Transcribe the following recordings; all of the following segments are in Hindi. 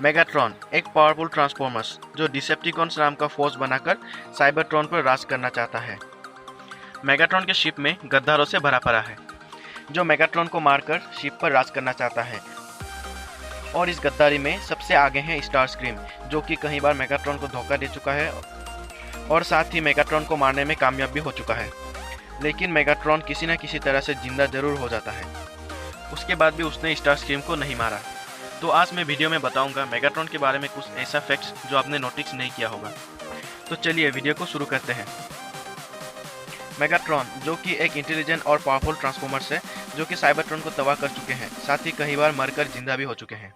मेगाट्रॉन एक पावरफुल ट्रांसफॉर्मर्स जो डिसेप्टिकॉन्स नाम का फोर्स बनाकर साइबरट्रॉन पर राज करना चाहता है। मेगाट्रॉन के शिप में गद्दारों से भरा पड़ा है जो मेगाट्रॉन को मारकर शिप पर राज करना चाहता है। और इस गद्दारी में सबसे आगे है स्टारस्क्रीम, जो कि कई बार मेगाट्रॉन को धोखा दे चुका है और साथ ही मेगाट्रॉन को मारने में कामयाब भी हो चुका है। लेकिन मेगाट्रॉन किसी न किसी तरह से जिंदा जरूर हो जाता है। उसके बाद भी उसने स्टारस्क्रीम को नहीं मारा। तो आज मैं वीडियो में बताऊंगा मेगाट्रॉन के बारे में कुछ ऐसा फैक्ट्स जो आपने नोटिस नहीं किया होगा। तो चलिए वीडियो को शुरू करते हैं। मेगाट्रॉन जो कि एक इंटेलिजेंट और पावरफुल ट्रांसफॉर्मर्स है जो कि साइबरट्रॉन को तबाह कर चुके हैं, साथ ही कई बार मरकर जिंदा भी हो चुके हैं।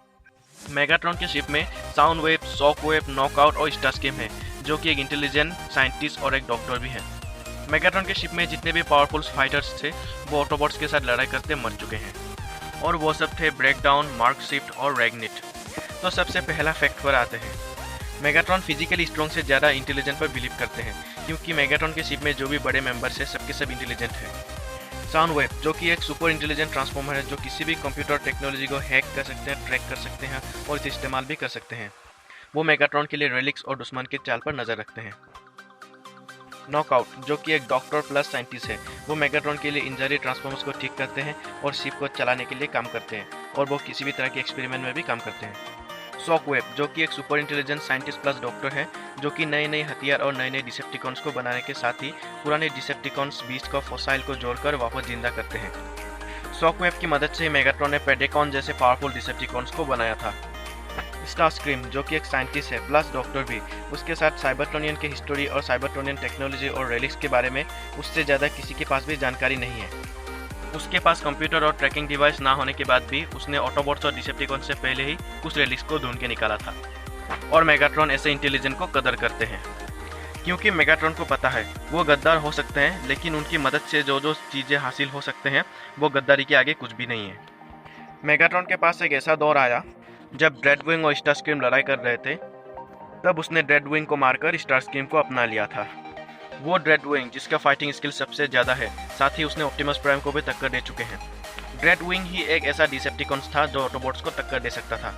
मेगाट्रॉन के शिप में sound wave, shock wave, knockout और स्टारस्क्रीम है जो कि एक इंटेलिजेंट साइंटिस्ट और एक डॉक्टर भी है। मेगाट्रॉन के शिप में जितने भी पावरफुल फाइटर्स थे वो ऑटोबॉट्स के साथ लड़ाई करते मर चुके हैं और वो सब थे ब्रेकडाउन, मार्क शिफ्ट और रैग्निट। तो सबसे पहला फैक्ट पर आते हैं। मेगाट्रॉन फिजिकली स्ट्रॉन्ग से ज़्यादा इंटेलिजेंट पर बिलीव करते हैं क्योंकि मेगाट्रॉन के शिप में जो भी बड़े मेंबर्स हैं सबके सब इंटेलिजेंट हैं। साउंड वेव जो कि एक सुपर इंटेलिजेंट ट्रांसफॉर्मर है जो किसी भी कंप्यूटर टेक्नोलॉजी को हैक कर सकते हैं, ट्रैक कर सकते हैं और इसे इस्तेमाल भी कर सकते हैं। वो मेगाट्रॉन के लिए रेलिक्स और दुश्मन के चाल पर नज़र रखते हैं। नॉकआउट जो कि एक डॉक्टर प्लस साइंटिस्ट है, वो मेगाट्रॉन के लिए इंजरी ट्रांसफॉर्मर्स को ठीक करते हैं और शिप को चलाने के लिए काम करते हैं और वो किसी भी तरह के एक्सपेरिमेंट में भी काम करते हैं। शॉकवेव जो कि एक super intelligent scientist plus doctor है जो कि नए नए हथियार और नए नए डिसेप्टिकॉन्स को बनाने के साथ ही पुराने डिसेप्टिकॉन्स बीस्ट का फॉसाइल को जोड़कर वापस जिंदा करते हैं। शॉकवेव की मदद से मेगाट्रॉन ने प्रेडेकॉन जैसे पावरफुल डिसेप्टिकॉन्स को बनाया था। स्टारस्क्रीम जो कि एक साइंटिस्ट है प्लस डॉक्टर भी, उसके साथ साइबरट्रॉनियन की हिस्टोरी और साइबरट्रॉनियन टेक्नोलॉजी और रेलिक्स के बारे में उससे ज़्यादा किसी के पास भी जानकारी नहीं है। उसके पास कंप्यूटर और ट्रैकिंग डिवाइस ना होने के बाद भी उसने ऑटोबॉट्स और डिसेप्टिकॉन से पहले ही कुछ रेलिक्स को ढूंढ के निकाला था। और मेगाट्रॉन ऐसे इंटेलिजेंट को कदर करते हैं क्योंकि मेगाट्रॉन को पता है वो गद्दार हो सकते हैं लेकिन उनकी मदद से जो जो चीज़ें हासिल हो सकते हैं वो गद्दारी के आगे कुछ भी नहीं है। मेगाट्रॉन के पास एक ऐसा दौर आया जब ड्रेडविंग और स्टारस्क्रीम लड़ाई कर रहे थे, तब उसने ड्रेडविंग को मारकर स्टारस्क्रीम को अपना लिया था। वो ड्रेडविंग जिसका फाइटिंग स्किल सबसे ज़्यादा है, साथ ही उसने ऑप्टिमस प्राइम को भी टक्कर दे चुके हैं। ड्रेडविंग ही एक ऐसा डिसेप्टिकॉन्स था जो ऑटोबॉट्स को टक्कर दे सकता था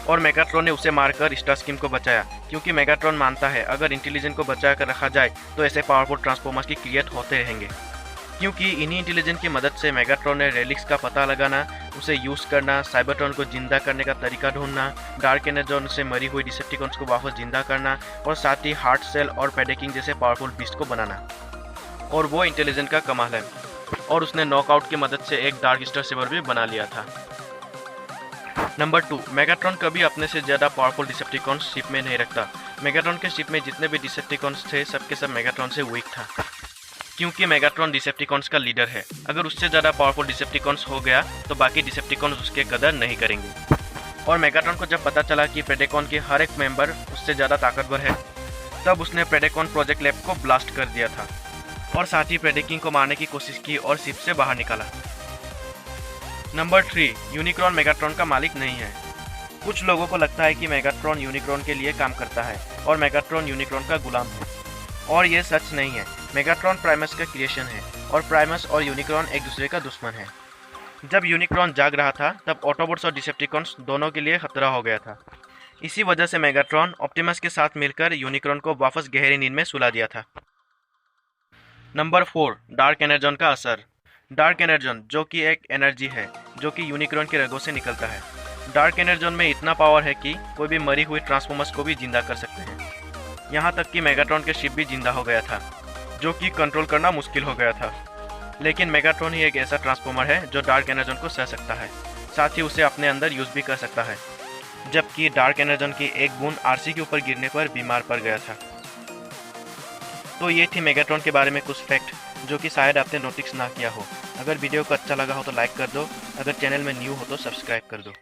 और मेगाट्रॉन ने उसे मारकर स्टारस्क्रीम को बचाया क्योंकि मेगाट्रॉन मानता है अगर इंटेलिजेंट को बचा कर रखा जाए तो ऐसे पावरफुल ट्रांसफॉर्मर्स की क्रिएट होते रहेंगे। क्योंकि इन्हीं इंटेलिजेंट की मदद से मेगाट्रॉन ने रेलिक्स का पता लगाना, उसे यूज़ करना, साइबरट्रॉन को जिंदा करने का तरीका ढूंढना, डार्क एनर्जॉन से मरी हुई डिसेप्टिकॉन्स को वापस जिंदा करना और साथ ही हार्ट सेल और पैडेकिंग जैसे पावरफुल बीस्ट को बनाना। और वो इंटेलिजेंट का कमाल है। और उसने नॉकआउट की मदद से एक डार्क स्टार सेवर भी बना लिया था। नंबर 2, मेगाट्रॉन कभी अपने से ज़्यादा पावरफुल डिसेप्टिकॉन्स शिप में नहीं रखता। मेगाट्रॉन के शिप में जितने भी डिसेप्टिकॉन्स थे सबके सब मेगाट्रॉन से वीक था क्योंकि मेगाट्रॉन डिसेप्टिकॉन्स का लीडर है। अगर उससे ज़्यादा पावरफुल डिसेप्टिकॉन्स हो गया तो बाकी डिसेप्टिकॉन्स उसके कदर नहीं करेंगे। और मेगाट्रॉन को जब पता चला कि प्रेडेकॉन के हर एक मेंबर उससे ज़्यादा ताकतवर है, तब उसने प्रेडेकॉन प्रोजेक्ट लैब को ब्लास्ट कर दिया था और साथ ही प्रेडेकिंग को मारने की कोशिश की और शिप से बाहर निकाला। नंबर 3, यूनिक्रॉन मेगाट्रॉन का मालिक नहीं है। कुछ लोगों को लगता है कि मेगाट्रॉन यूनिक्रॉन के लिए काम करता है और मेगाट्रॉन यूनिक्रॉन का गुलाम है, और ये सच नहीं है। मेगाट्रॉन प्राइमस का क्रिएशन है और प्राइमस और यूनिक्रॉन एक दूसरे का दुश्मन है। जब यूनिक्रॉन जाग रहा था तब ऑटोबॉट्स और डिसेप्टिकॉन्स दोनों के लिए खतरा हो गया था। इसी वजह से मेगाट्रॉन ऑप्टिमस के साथ मिलकर यूनिक्रॉन को वापस गहरी नींद में सुला दिया था। नंबर 4, डार्क एनर्जॉन का असर। डार्क एनर्जॉन जो कि एक एनर्जी है जो कि यूनिक्रॉन के रगों से निकलता है। डार्क एनर्जॉन में इतना पावर है कि कोई भी मरी हुई ट्रांसफॉर्मर्स को भी जिंदा कर सकते हैं। यहाँ तक कि मेगाट्रॉन के शिप भी जिंदा हो गया था जो कि कंट्रोल करना मुश्किल हो गया था। लेकिन मेगाट्रॉन ही एक ऐसा ट्रांसफॉर्मर है जो डार्क एनर्जॉन को सह सकता है, साथ ही उसे अपने अंदर यूज़ भी कर सकता है। जबकि डार्क एनर्जॉन की एक बूंद आरसी के ऊपर गिरने पर बीमार पड़ गया था। तो ये थी मेगाट्रॉन के बारे में कुछ फैक्ट जो कि शायद आपने नोटिस ना किया हो। अगर वीडियो को अच्छा लगा हो तो लाइक कर दो, अगर चैनल में न्यू हो तो सब्सक्राइब कर दो।